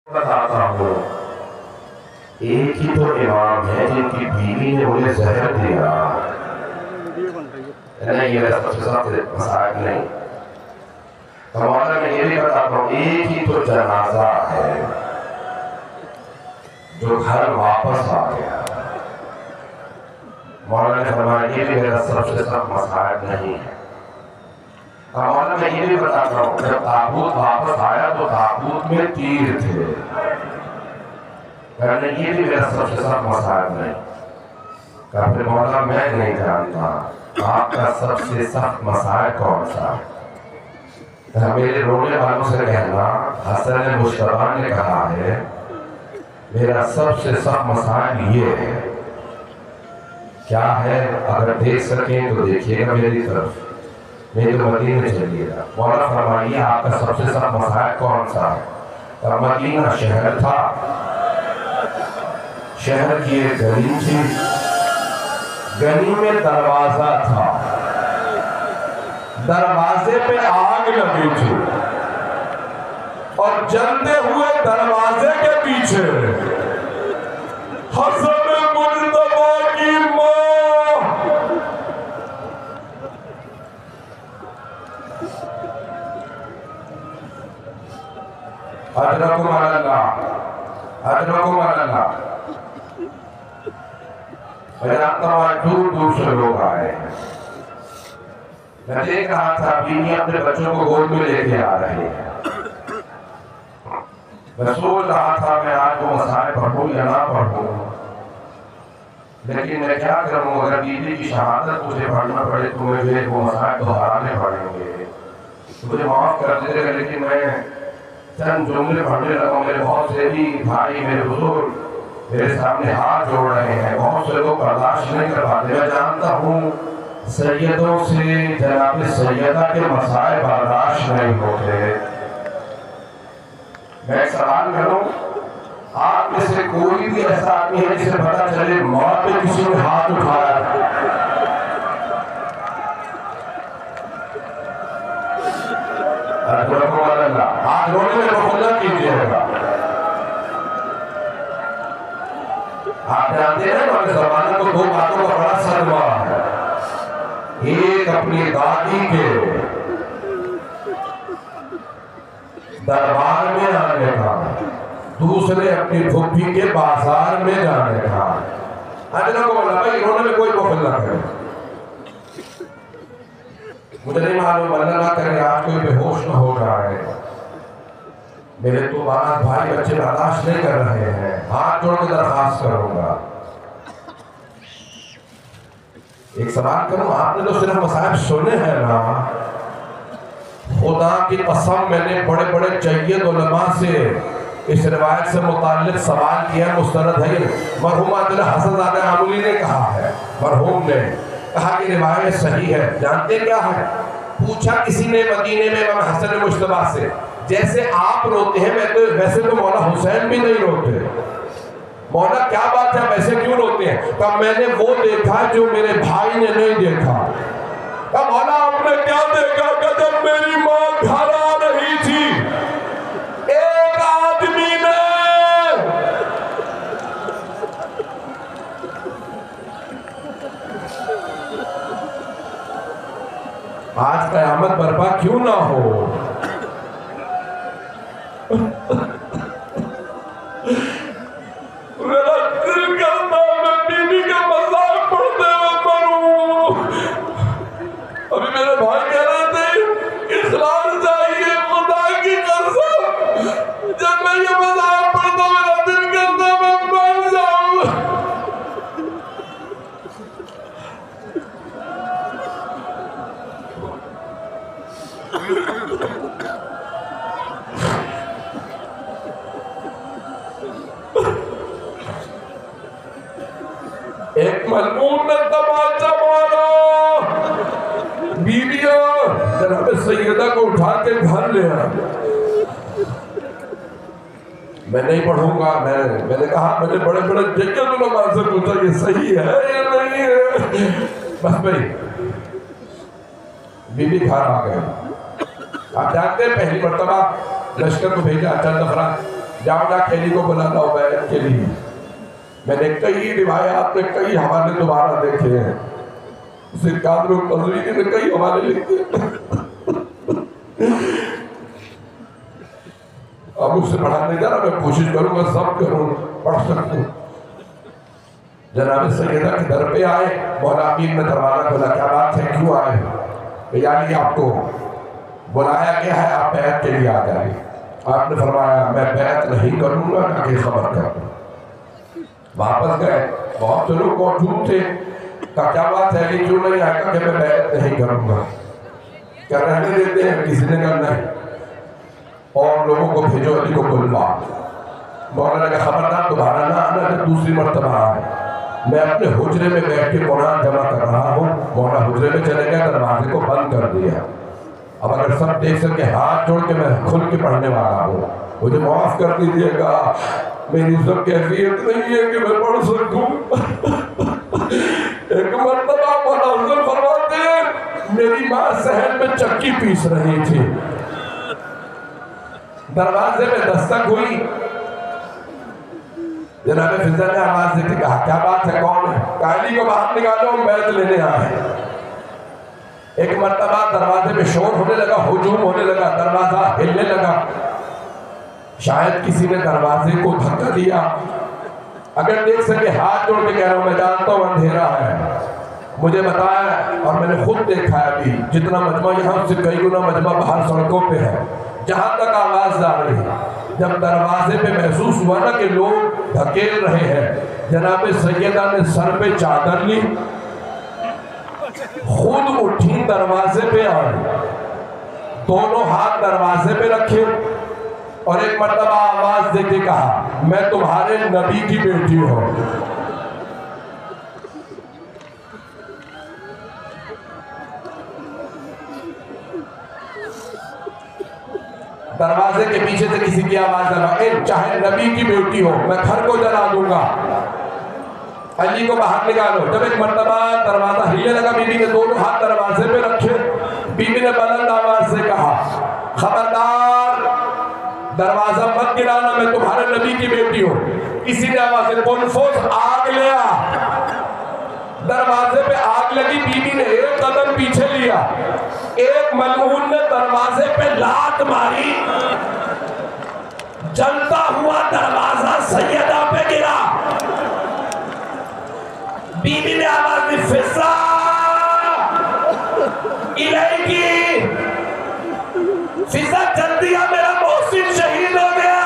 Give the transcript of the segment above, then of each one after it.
بتاتا ہوں ایک ہی تو امام ہے جن کی بیوی نے مجھے زہر دیا. نہیں یہ سب سے سب مسائل نہیں. مولانا میں یہ بھی بتاتا ہوں ایک ہی تو جنازہ ہے جو گھر واپس آ گیا. مولانا نے فرمایا یہ بھی میرا سب سے سب مسائل نہیں ہے. مولانا میں یہ بھی بتاتا ہوں جب تابوت واپس آیا تو تابوت میں تیر تھے. کہنے یہ بھی میرا سب سے سب مسائل نہیں. کہا پھر مولانا میں نہیں جانتا آپ کا سب سے سخت مسائل کون سا ہے. میرے رونے والوں سے کہنا حسن مشتبہ نے کہا ہے میرا سب سے سخت مسائل یہ ہے. کیا ہے اگر دیکھ سکیں تو دیکھیے گا میری طرف. میرے مدینہ چلیے گا. مولانا فرمائیے آپ کا سب سے سخت مسائل کون سا ہے. مدینہ شہر تھا. شہر کی ایک گلی تھی. گلی میں دروازہ تھا. دروازے پہ آگ لگی تھی اور جلتے ہوئے دروازے کے پیچھے حسن مجتبیٰ کی ماں. اجرکم اللہ اجرکم اللہ. میں جانتا ہوں دور دور سے لوگ آئے ہیں. میں دیکھ رہا تھا بیوی اپنے بچوں کو گود میں لے کے آ رہے ہیں. میں سوچ رہا تھا میں آج وہ مسائل پڑھوں یا نہ پڑھوں لیکن میں کیا کروں. اگر بیوی کی شہادت مجھے پڑھنا پڑے تو مجھے وہ مسائل دہرانے پڑیں گے. مجھے معاف کر دیجیے گا لیکن میں چند جملے پڑھنے لگا. میرے بہت سے بھی بھائی میرے بزرگ میرے سامنے ہاتھ جوڑ رہے ہیں. بہت سے لوگ برداشت نہیں کر پاتے. میں جانتا ہوں سیدوں سے جناب سیدہ کے مسائل برداشت نہیں ہوتے. میں ایک سوال کروں آپ میں سے کوئی بھی ایسا آدمی ہے جسے پتا چلے موت پہ کسی نے ہاتھ اٹھایا تھا؟ ہاتھ رونے میں مخلت کیجئے گا. آپ جانتے ہیں ہمارے زمانے کو دو باتوں کا بڑا صدمہ ہے. ایک اپنی دادی کے دربار میں آنے کا, دوسرے اپنی پھوپھی کے بازار میں جانے کا. کو بولا بھائی رونے میں کوئی بخل نہ کرے. مجھے نہیں معلوم اللہ نہ کرے آج کوئی بے ہوش نہ ہو جائے. میرے تو بعض بھائی بچے برداشت نہیں کر رہے ہیں. ہاتھ جوڑ کے درخواست کروں گا ایک سوال کروں. آپ نے تو صرف مسائل سنے ہیں نا. خدا کی قسم میں نے بڑے بڑے جید علماء سے اس روایت سے متعلق سوال کیا. مستند ہے مرحوم حسن زادہ عاملی نے کہا ہے. مرحوم نے کہا کہ روایت صحیح ہے. جانتے کیا ہے؟ پوچھا کسی نے مدینے میں امام حسن مجتبیٰ سے جیسے آپ روتے ہیں ویسے تو مولا حسین بھی نہیں روتے. مولا کیا بات ہے ویسے کیوں روتے ہیں؟ کہا میں نے وہ دیکھا جو میرے بھائی نے نہیں دیکھا. کہا مولا آپ نے کیا دیکھا؟ کہ جب میری ماں گھر آ رہی تھی ایک آدمی نے آج قیامت برپا کیوں نہ ہو. میرا دل کرتا میں بیوی کے مذاق پڑھتے ہوئے مروں. ابھی میرے بھائی کہہ رہے تھے اخلاص چاہیے خدا کی قسم. جب میں یہ مذاق پڑھتا میرا دل کرتا میں مر جاؤں. ایک ملعون نے تماچا مارا. بیویاں جناب سیدہ کو اٹھا کے گھر لے آ. میں نہیں پڑھوں گا. میں نے کہا میں نے بڑے بڑے جید علماء سے پوچھا یہ صحیح ہے یا نہیں ہے. بس بھائی بیوی گھر آ گئے. آپ جانتے ہیں پہلی مرتبہ لشکر کو بھیجا چند افراد جاؤ نا کھیلی کو بلا لاؤ بیعت کے لیے۔ میں نے کئی روایات میں کئی حوالے دوبارہ دیکھے ہیں، اسے قادر قزوینی نے کئی حوالے لکھے ہیں۔ اب اس سے پڑھانے جا رہا، میں کوشش کروں گا سب کروں پڑھ سکوں۔ جناب سیدہ کے در پہ آئے، مولا امین نے دروازہ کھولا، کیا بات ہے کیوں آئے؟ کہ یعنی آپ کو بلایا گیا ہے، آپ بیعت کے لیے آ جائیں۔ آپ نے فرمایا میں بیعت نہیں کروں گا نہ کہ خبر کروں۔ واپس گئے، بہت سے لوگ موجود تھے، کہا کیا بات ہے یہ کیوں نہیں آئے؟ کہ میں بیعت نہیں کروں گا۔ کیا رہنے دیتے ہیں؟ کسی نے کہا نہیں، اور لوگوں کو بھیجو علی کو بلوا۔ مولا نے کہا خبردار دوبارہ نہ آنا کہ دوسری مرتبہ آئے۔ میں اپنے حجرے میں بیٹھ کے قرآن جمع کر رہا ہوں، مولا حجرے میں چلے گئے، دروازے کو بند کر دیا۔ اب اگر سب دیکھ سکے ہاتھ جوڑ کے میں کھل کے پڑھنے والا ہوں، مجھے معاف کر دیجئے گا، میری اس وقت کیفیت نہیں ہے کہ میں پڑھ سکوں۔ ایک مرتبہ مولا حضور فرماتے ہیں میری ماں صحن میں چکی پیس رہی تھی، دروازے میں دستک ہوئی، جناب فضل نے آواز دے کے کہا کیا بات ہے کون ہے؟ علی کو باہر نکالو ہم بیعت لینے آئے۔ ایک مرتبہ دروازے میں شور ہونے لگا، ہجوم ہونے لگا، دروازہ ہلنے لگا، شاید کسی نے دروازے کو دھکا دیا۔ اگر دیکھ سکے ہاتھ جوڑ کے کہہ رہا ہوں میں جانتا ہوں اندھیرا ہے، مجھے بتایا اور میں نے خود دیکھا ہے ابھی جتنا مجمع یہاں سے کئی گنا مجمع باہر سڑکوں پہ ہے، جہاں تک آواز آ رہی ہے۔ جب دروازے پہ محسوس ہوا نا کہ لوگ دھکیل رہے ہیں، جناب سیدہ نے سر پہ چادر لی، خود اٹھی دروازے پہ آئی، دونوں ہاتھ دروازے پہ رکھے اور ایک مرتبہ آواز دے کے کہا میں تمہارے نبی کی بیٹی ہوں۔ دروازے کے پیچھے سے کسی کی آواز لگا چاہے نبی کی بیٹی ہو میں گھر کو جلا دوں گا، علی کو باہر نکالو۔ جب ایک مرتبہ دروازہ ہلنے لگا، بی بی نے دونوں ہاتھ دروازے پہ رکھے، بی بی نے بلند آواز سے کہا خبردار دروازہ مت گرانا، میں تمہارے نبی کی بیٹی ہوں۔ کسی نے آواز سے کنفوس آگ لیا، دروازے پہ آگ لگی، بی بی نے ایک قدم پیچھے لیا، ایک ملعون نے دروازے پہ لات ماری، جلتا ہوا دروازہ سیدہ پہ گرا۔ بی بی نے آواز دی فضا الیکی، فضا جلدی آ میرا محسن شہید ہو گیا۔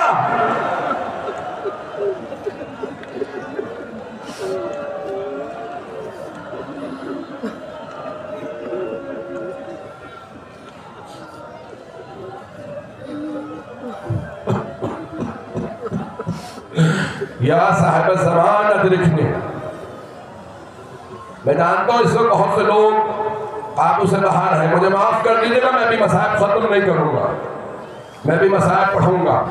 یا صاحب زمان ادرکنے، میں جانتا ہوں اس وقت بہت سے لوگ قابو سے باہر ہیں، مجھے معاف کر دیجئے گا، میں بھی مصائب ختم نہیں کروں گا، میں بھی مصائب پڑھوں گا۔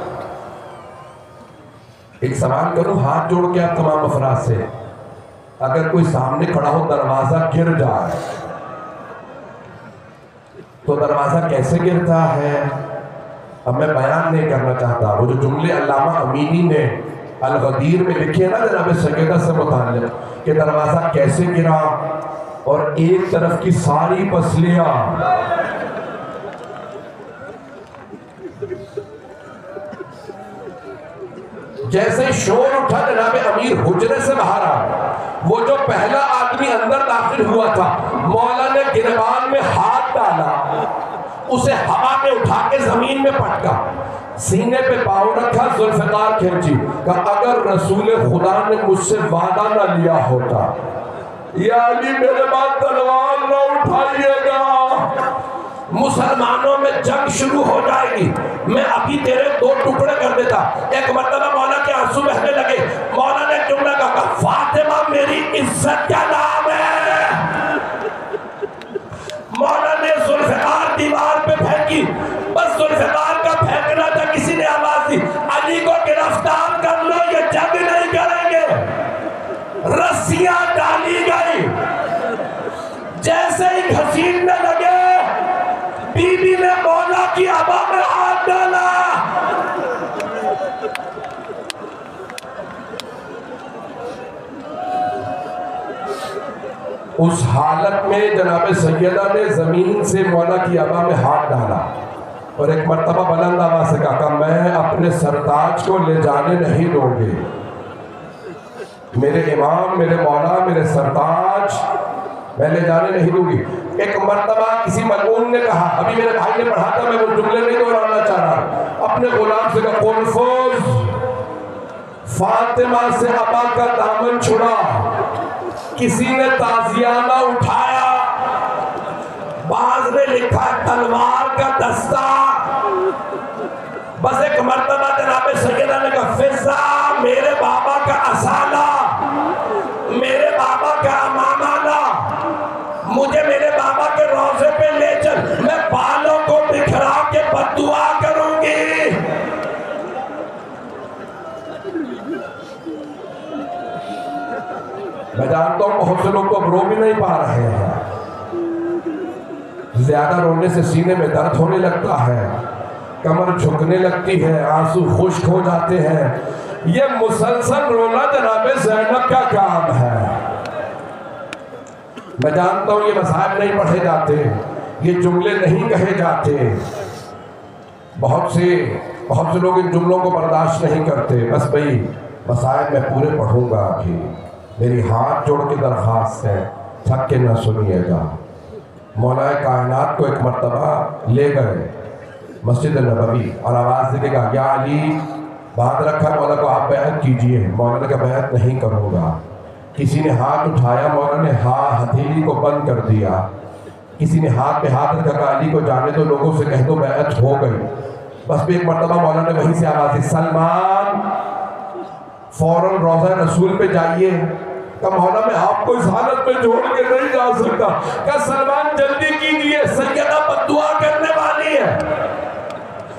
ایک سوال کروں ہاتھ جوڑ کے آپ تمام افراد سے، اگر کوئی سامنے کھڑا ہو دروازہ گر جائے تو دروازہ کیسے گرتا ہے؟ اب میں بیان نہیں کرنا چاہتا، وہ جو جملے علامہ امینی نے الغدیر میں لکھے نا جناب سیدہ سے متعلق کہ دروازہ کیسے گرا، اور ایک طرف کی ساری پسلیاں جیسے شور اٹھا جناب امیر حجرے سے باہر آیا، وہ جو پہلا آدمی اندر داخل ہوا تھا مولا نے گریبان میں ہاتھ ڈالا، اسے ہوا میں اٹھا کے زمین میں پٹکا، سینے پہ پاؤں رکھا، ذوالفقار کھینچی، کہا اگر رسول خدا نے مجھ سے وعدہ نہ لیا ہوتا یا علی میرے بعد تلوار نہ اٹھائیے گا، مسلمانوں میں جنگ شروع ہو جائے گی، میں ابھی تیرے دو ٹکڑے کر دیتا۔ ایک مرتبہ مولا کے آنسو بہنے لگے، مولا نے جملہ کہا فاطمہ میری عزت کا نام ہے۔ مولا نے ذوالفقار دیوار پہ پھینکی، بس ذوالفقار کا پھینکنا تھا، کسی نے آواز دی علی کو گرفتار کر لو، یہ جنگ نہیں کریں گے۔ رسیاں ڈالی گئی، جیسے ہی گھسیٹنے لگے بی بی نے مولا کی عبا میں ہاتھ ڈالا، اس حالت میں جناب سیدہ نے زمین سے مولا کی ابا میں ہاتھ ڈالا اور ایک مرتبہ بلند آواز سے کہا کہ میں اپنے سرتاج کو لے جانے نہیں دوں گی، میرے امام، میرے مولا، میرے سرتاج میں لے جانے نہیں دوں گی۔ ایک مرتبہ کسی ملعون نے کہا، ابھی میرے بھائی نے پڑھا تھا، میں وہ جملے نہیں دہرانا چاہ رہا، اپنے غلام سے کہا قنفذ، فاطمہ سے ابا کا دامن چھڑا۔ کسی نے تازیانہ اٹھایا، بعض نے لکھا تلوار کا دستہ۔ بس ایک مرتبہ جناب سیدہ نے کہا فضا میرے بابا کا اصالہ، میرے بابا کا امامانہ، مجھے میرے بابا کے روضے پہ لے چل، میں بالوں کو بکھرا کے بد دعا کروں گی۔ میں جانتا ہوں بہت سے لوگ تو اب رو بھی نہیں پا رہے ہیں، زیادہ رونے سے سینے میں درد ہونے لگتا ہے، کمر جھکنے لگتی ہے، آنسو خشک ہو جاتے ہیں۔ یہ مسلسل رونا جناب زینب کا کام ہے۔ میں جانتا ہوں یہ مصائب نہیں پڑھے جاتے، یہ جملے نہیں کہے جاتے، بہت سے لوگ ان جملوں کو برداشت نہیں کرتے۔ بس بھئی مصائب میں پورے پڑھوں گا ابھی، میری ہاتھ جوڑ کے درخواست ہے، تھک کے نہ سنیے گا۔ مولا کائنات کو ایک مرتبہ لے گئے مسجد نبوی اور آواز دے کے کہا یا علی، بات رکھا مولا کو آپ بیعت کیجئے۔ مولا نے کہا بیعت نہیں کروں گا۔ کسی نے ہاتھ اٹھایا، مولا نے ہتھیلی کو بند کر دیا۔ کسی نے ہاتھ پہ ہاتھ رکھا کہ علی کو جانے دو، لوگوں سے کہہ دو بیعت ہو گئی۔ بس بھی ایک مرتبہ مولا نے وہیں سے آواز دی سلمان فوراً روضہ رسول پہ جائیے۔ کہ مولا میں آپ کو اس حالت میں چھوڑ کے نہیں جا سکتا۔ کہ سلمان جلدی کیجئے، سیدہ بد دعا کرنے والی ہے۔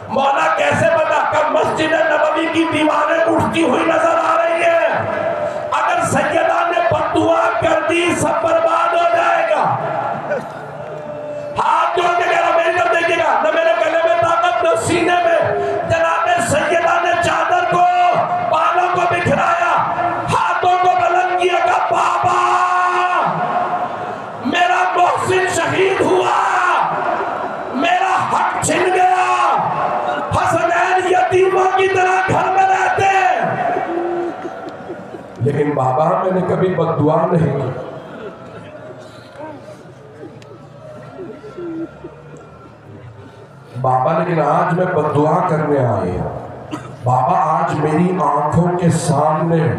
مولا کیسے پتا؟ کہ مسجد نبوی کی دیواریں اٹھتی ہوئی نظر آ رہی ہیں، اگر سیدہ نے بد دعا کر دی سب برباد ہو جائے گا۔ ہاتھ جوڑ کے کہہ رہا میری طرف دیکھیے گا، نہ میرے گلے میں طاقت نہ سینے میں۔ جناب سیدہ نے چادر کو، بالوں کو بکھرایا، ہاتھوں کو بلند کیا کہ بابا میرا محسن شہید ہوا، میرا حق چھن گیا، حسنین یتیموں کی طرح گھر میں رہتے، لیکن بابا میں نے کبھی بد دعا نہیں کی۔ بابا لیکن آج میں بد دعا کرنے آئے ہیں۔ بابا آج میری آنکھوں کے سامنے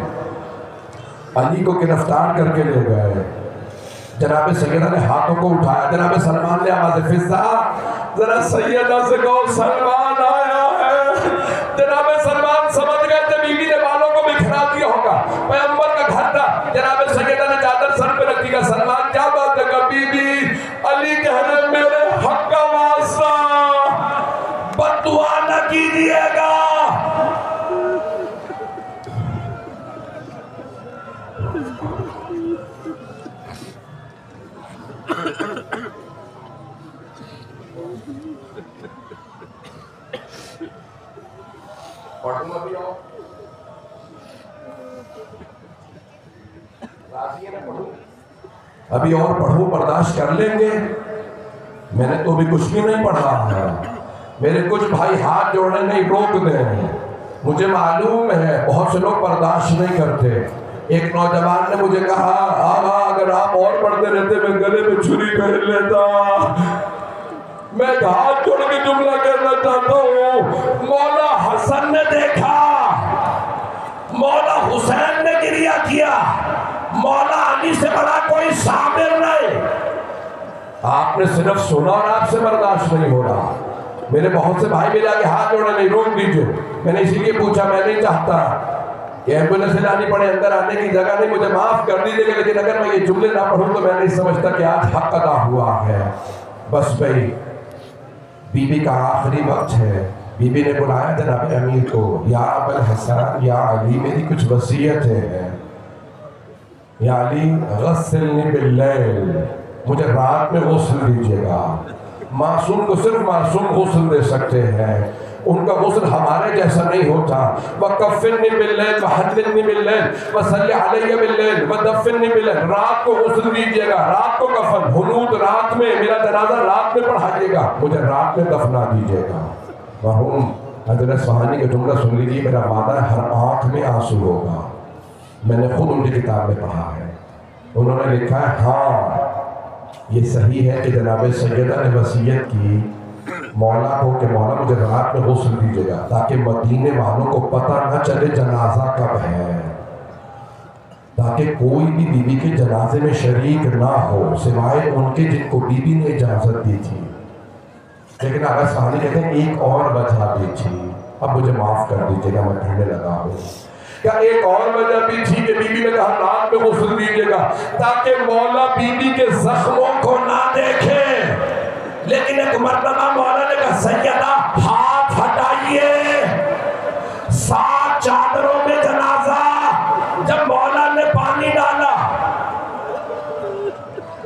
علی کو گرفتار کر کے لے گئے۔ جناب سیدہ نے ہاتھوں کو اٹھایا، جناب سلمان نے آواز فضا ذرا سیدہ سے کہو سلمان آیا ہے۔ جناب سلمان سمجھ گئے تھے بیوی نے بالوں کو بکھرا دیا ہوگا، پیغمبر کا گھر تھا۔ جناب سیدہ نے چادر سر پہ رکھی کہ سلمان کیا بات ہے؟ کہ بی بی علی کہہ رہے میرے حق کا واسطہ بد دعا نہ کیجیے گا۔ پڑھوں ابھی اور راضی ہے، میں پڑھوں ابھی اور پڑھوں، برداشت کر لیں گے؟ میں نے تو بھی کچھ بھی نہیں پڑھا ہے، میرے کچھ بھائی ہاتھ جوڑنے نہیں روک دیں، مجھے معلوم ہے بہت سے لوگ برداشت نہیں کرتے۔ ایک نوجوان نے مجھے کہا آبا اگر آپ اور پڑھتے رہتے میں گلے میں چھری پہن لیتا۔ میں ہاتھ جوڑ کے جملہ کرنا چاہتا ہوں، مولا حسن نے دیکھا، مولا حسین نے گریہ کیا، مولا علی سے بڑا کوئی صابر نہیں۔ آپ نے صرف سنا اور آپ سے برداشت نہیں ہو رہا۔ میرے بہت سے بھائی میرے آگے ہاتھ جوڑے نہیں، روک دیجئے۔ میں نے اسی لیے پوچھا، میں نہیں چاہتا کہ ایمبولینس لانی پڑے، اندر آنے کی جگہ نہیں، مجھے معاف کر دیجئے گا، لیکن اگر میں یہ جملے نہ پڑھوں تو میں نہیں سمجھتا کہ آج حق ادا ہوا ہے۔ بس بھائی بی بی کا آخری وقت ہے، بی بی نے بلایا جناب امیر کو، یا ابا الحسن یا علی میری کچھ وصیت ہے، یا علی غسلنی باللیل، مجھے رات میں غسل دیجیے گا۔ معصوم کو صرف معصوم غسل دے سکتے ہیں۔ ان کا غسل ہمارے جیسا نہیں ہوتا. وَكَفِّرْنِي بِاللَّيْلِ وَحَدِّثْنِي بِاللَّيْلِ وَصَلِّ عَلَيَّ بِاللَّيْلِ وَدَفِّرْنِي بِاللَّيْلِ. رات کو غسل دیجیے گا, رات کو کفن, حنوط رات میں, میرا جنازہ رات میں پڑھائیے گا, مجھے رات میں دفنا دیجیے گا. مرحوم حضرت اصفہانی کا جملہ سن لیجیے, میرا وعدہ ہے ہر آنکھ میں آنسو ہوگا. میں نے خود ان کی کتاب میں پڑھا ہے. انہوں نے لکھا ہے ہاں یہ صحیح ہے کہ جناب سیدہ نے وصیت کی مولا کو کہ مولا مجھے رات میں غسل دیجیے گا تاکہ مدینے والوں کو پتہ نہ چلے جنازہ کب ہے, تاکہ کوئی بھی بی بی کے جنازے میں شریک نہ ہو سوائے ان کے جن کو بی بی نے اجازت دی تھی. لیکن اگر ثانی کہتے ہیں ایک اور وجہ بھی تھی, اب مجھے معاف کر دیجیے گا میں ڈھونڈنے لگا ہوں. کیا ایک اور وجہ بھی تھی کہ بی بی نے کہا رات میں غسل دیجیے گا تاکہ مولا بی بی کے زخموں کو نہ دیکھے. لیکن ایک مرتبہ مولا نے کہا سیدہ ہاتھ ہٹائیے, 7 چادروں میں جنازہ. جب مولا نے پانی ڈالا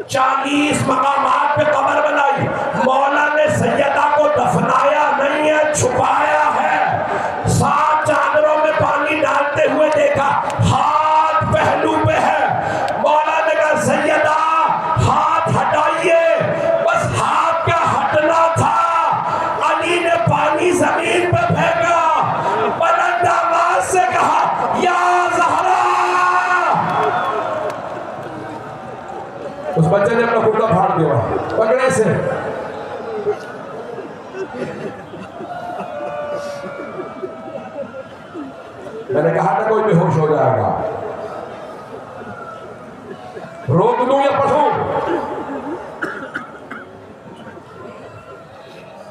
40 مقامات پہ قبر بنائی, مولا نے سیدہ کو دفنایا نہیں ہے, چھپایا ہے. 7 چادروں میں پانی ڈالتے ہوئے دیکھا ہاتھ پہلو پہ ہے. مولا نے کہا سیدہ ہاتھ ہٹائیے, بس ہاتھ کا ہٹنا تھا. علی نے پانی زمین پہ پھینکا, بلند آواز سے کہا یا زہرا. اس بچے نے اپنا کرتا پھاڑ دیا پکڑے سے. میں نے کہا تھا کوئی بے ہوش ہو جائے گا, روک دوں یا پڑھوں.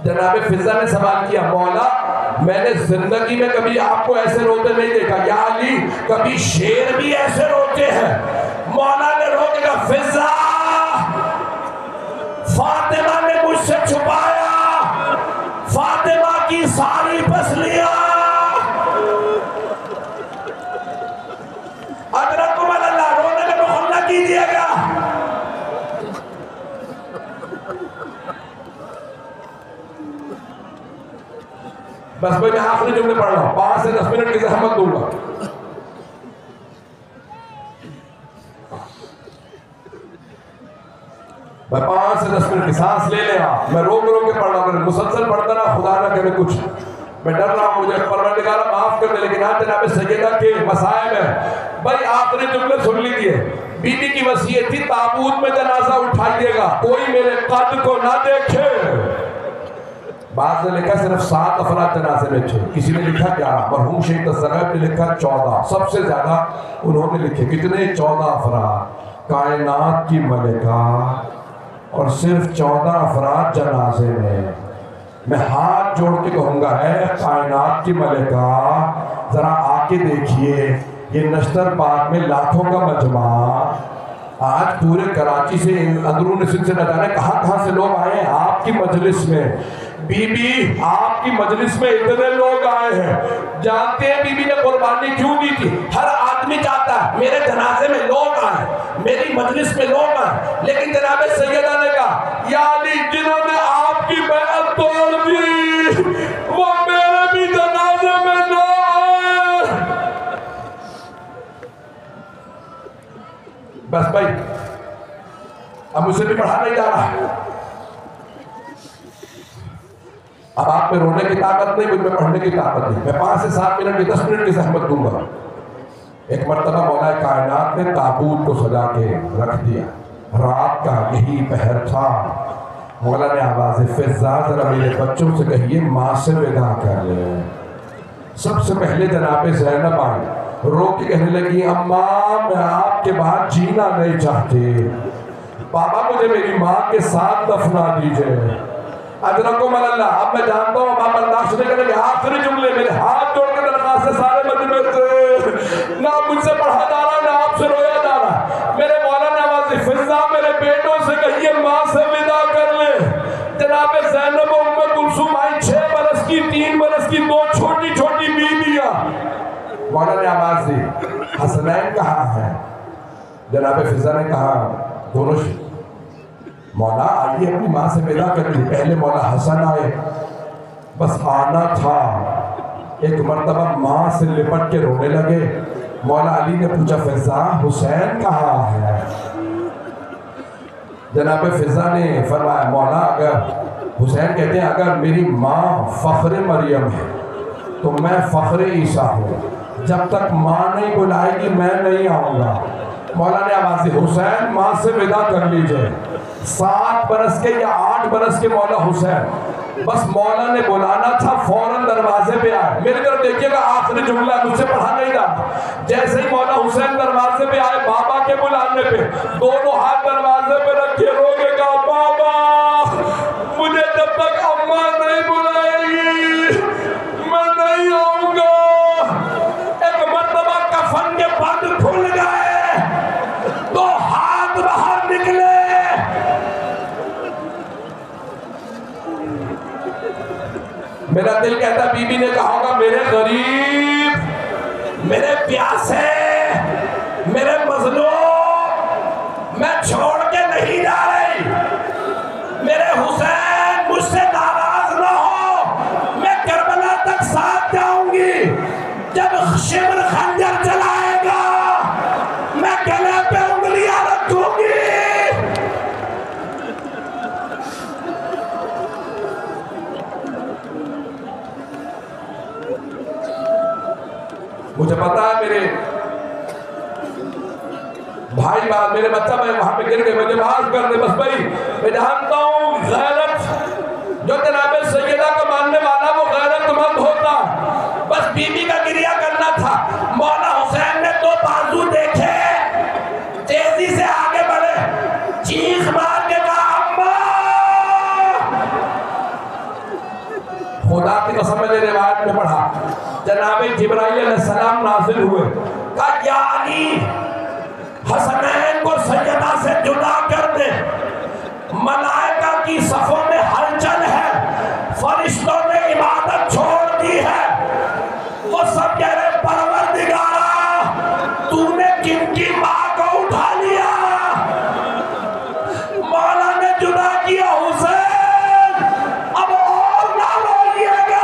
جناب فضا نے سوال کیا مولا میں نے زندگی میں کبھی آپ کو ایسے روتے نہیں دیکھا, یا علی کبھی شیر بھی ایسے روتے ہیں. مولا نے روکے گا فضا فاطمہ نے مجھ سے چھپایا, فاطمہ کی ساری پسلیاں. ادرکم اللہ, رونے میں بخل نہ کیجیے گا. بس میں آخری جملے پڑھ رہا ہوں, 5 سے 10 منٹ کی زحمت دوں گا. میں 5 سے 10 منٹ کی سانس لے لے رہا, میں روک کے پڑھ رہا ہوں, مسلسل پڑھتا رہا, خدا نہ کرے کچھ. میں ڈر رہا ہوں مجھے پروردگار معاف کر دے, لیکن آج جناب سیدہ کے مسائب ہیں. بھائی آخری جملے سن لیجیے. بی بی کی وصیت تھی تابوت میں جنازہ اٹھائیے گا, کوئی میرے قد کو نہ دیکھے. بعض نے لکھا صرف 7 افراد جنازے میں تھے, کسی نے لکھا 11, مرحوم شیخ تصغیب نے لکھا 14. سب سے زیادہ انہوں نے لکھے کتنے, 14 افراد کائنات کی ملکہ, اور صرف 14 افراد جنازے میں. میں ہاتھ جوڑ کے کہوں گا اے کائنات کی ملکہ ذرا آ کے دیکھیے, یہ نشتر پاک میں لاکھوں کا مجمع, آج پورے کراچی سے اندرون سندھ سے نہ جانے کہاں سے لوگ آئے ہیں آپ کی مجلس میں. بی بی آپ کی مجلس میں اتنے لوگ آئے ہیں, جانتے ہیں بی بی نے قربانی کیوں دی تھی؟ ہر آدمی چاہتا ہے میرے جنازے میں لوگ آئیں, میری مجلس میں لوگ آئیں. لیکن جناب سیدہ نے کہا یا علی جنہوں نے آپ کی بیعت توڑ دی وہ میرے بھی جنازے میں نہ آئے. بس بھائی اب مجھ سے بھی پڑھا نہیں جا رہا, اب آپ میں رونے کی طاقت نہیں, مجھ میں پڑھنے کی طاقت نہیں. میں 5 سے 7 منٹ کی 10 منٹ کی زحمت دوں گا. ایک مرتبہ مولا کائنات نے تابوت کو سجا کے رکھ دیا, رات کا یہی پہر تھا. مولا نے آواز فضا ذرا میرے بچوں سے کہیے ماں سے ودا کر لیں. سب سے پہلے جناب زینب آئی, رو کے کہنے لگی اماں میں آپ کے بعد جینا نہیں چاہتی, بابا مجھے میری ماں کے ساتھ دفنا دیجئے. ادرکم اللہ. اب میں جانتا ہوں آپ برداشت نہیں کریں گے, آخری جملے میرے ہاتھ جوڑ کے درخواست سے سارے مجمع سے نہ مجھ سے پڑھا جا رہا نہ آپ سے رویا جا رہا. میرے مولا نے آواز فضا میرے بیٹوں سے کہیے ماں سے ودا کر لیں. جناب زینب و ام کلثوم آئی, 6 برس کی 3 برس کی 2 چھوٹی چھوٹی بیویاں. مولا نے آواز دی حسنین کہاں ہے؟ جناب فضا نے کہا دونوں مولا آئیے اپنی ماں سے ودا کر لی. پہلے مولا حسن آئے, بس آنا تھا۔ ایک مرتبہ ماں سے لپٹ کے رونے لگے۔ مولا علی نے پوچھا فضا حسین کہاں ہے؟ جناب فضا نے فرمایا مولا اگر حسین کہتے ہیں اگر میری ماں فخر مریم ہے تو میں فخر عیسیٰ ہوں، جب تک ماں نہیں بلائے گی میں نہیں آؤں گا۔ مولا نے آواز دی حسین ماں سے ودا کر لیجئے۔ 7 برس کے یا 8 برس کے مولا حسین، بس مولا نے بلانا تھا فوراً دروازے پہ آئے۔ میرے طرف دیکھیے گا آخری جملہ مجھ سے پڑھا نہیں رہا، جیسے ہی مولا حسین دروازے پہ آئے بابا کے بلانے پہ دونوں ہاتھ دروازے پہ رکھے روگے گا بابا مجھے جب تک اماں نہیں بلائے گی میں نہیں آؤں گا۔ ایک مرتبہ کفن کے بند کھل گئے تو ہاتھ باہر نکلے۔ میرا دل کہتا بی بی نے کہا ہوگا میرے غریب، میرے پیاسے، میرے مظلوم میں چھوڑ کے نہیں جا رہی، میرے حسین مجھ سے ناراض نہ ہو، میں کربلا تک ساتھ جاؤں گی، جب شمر خنجر چلائے گا میں گلے پہ انگلیاں رکھوں گی۔ مجھے پتا ہے میرے بھائی بات میرے بچہ میں وہاں پہ گر گئے، مجھے معاف کر دے بس بھائی میں جانتا ہوں غیرت جو جناب سیدہ کا ماننے والا وہ غیرت مند ہوتا، بس بی بی کا گریہ کرنا تھا۔ مولا حسین نے 2 بازو دیکھے، تیزی سے آگے بڑھے، چیخ مار کے کہا اماں۔ خدا کی قسم میں نے روایت میں پڑھا جناب جبرائیل علیہ السلام نازل ہوئے، کہا یا علی حسنین کو سیدہ سے جدا کر دے، ملائکہ کی صفوں میں ہلچل ہے، فرشتوں نے عبادت چھوڑ دی ہے، وہ سب کہہ رہے پروردگارا تو نے کن کی ماں کو اٹھا لیا؟ مولا نے جدا کیا حسین، اب اور نہ روئیے گا۔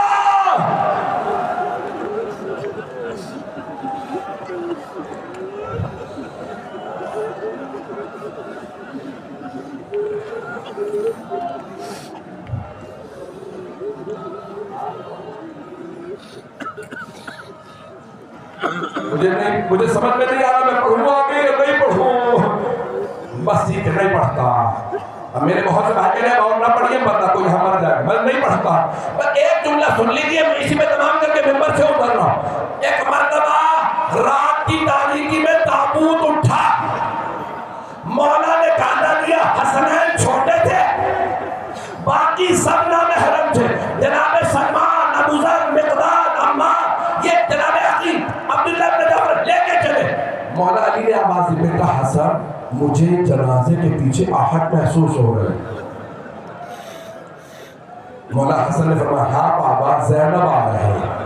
مجھے سمجھ میں نہیں آ رہا میں پڑھوں آگے یا نہیں پڑھوں، بس ٹھیک ہے نہیں پڑھتا۔ اب میرے بہت سے بھائی کہنے اور نہ پڑھیے ورنہ کوئی یہاں مر جائے، میں نہیں پڑھتا، پر ایک جملہ سن لیجیے میں اسی میں تمام کر کے ممبر سے اتر رہا ہوں۔ ایک مرتبہ رات کی تاریکی میں تابوت اٹھا، مولا نے کھانا دیا، حسنین چھوٹے تھے باقی سب نامحرم تھے، جناب سلمان، ابو ذر، مقداد، عمار، یہ جناب عقیل، عبداللہ بن جعفر لے کے چلے۔ مولا علی نے آواز دی بیٹا حسن مجھے جنازے کے پیچھے آہٹ محسوس ہو رہے۔ مولا حسن نے فرمایا ہاں بابا زینب آ رہے ہیں۔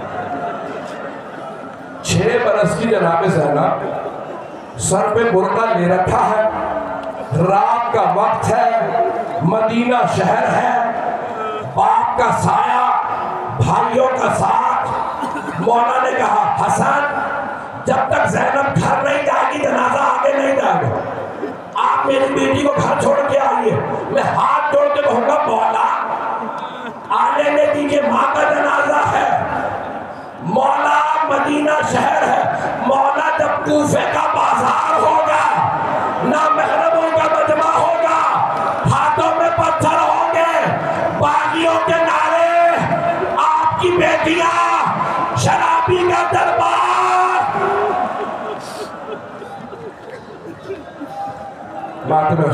6 برس کی جناب زینب، سر پہ برقع لے رکھا ہے، رات کا وقت ہے، مدینہ شہر ہے، باپ کا سایہ، بھائیوں کا ساتھ۔ مولا نے کہا حسن جب تک زینب گھر نہیں جائے گی جنازہ آگے نہیں جائے گا، آپ میری بیٹی کو گھر چھوڑ کے آئیے۔ میں ہاتھ جوڑ کے کہوں گا مولا آنے نے دیجیے، ماں کا جنازہ ہے، مولا مدینہ شہر ہے، مولا جب کوفے کا بازار ہوگا نامحرموں کا مجمع ہوگا، ہاتھوں میں پتھر ہوں گے، باغیوں کے نعرے، آپ کی بیٹیاں، شرابی کا دربار، بات میں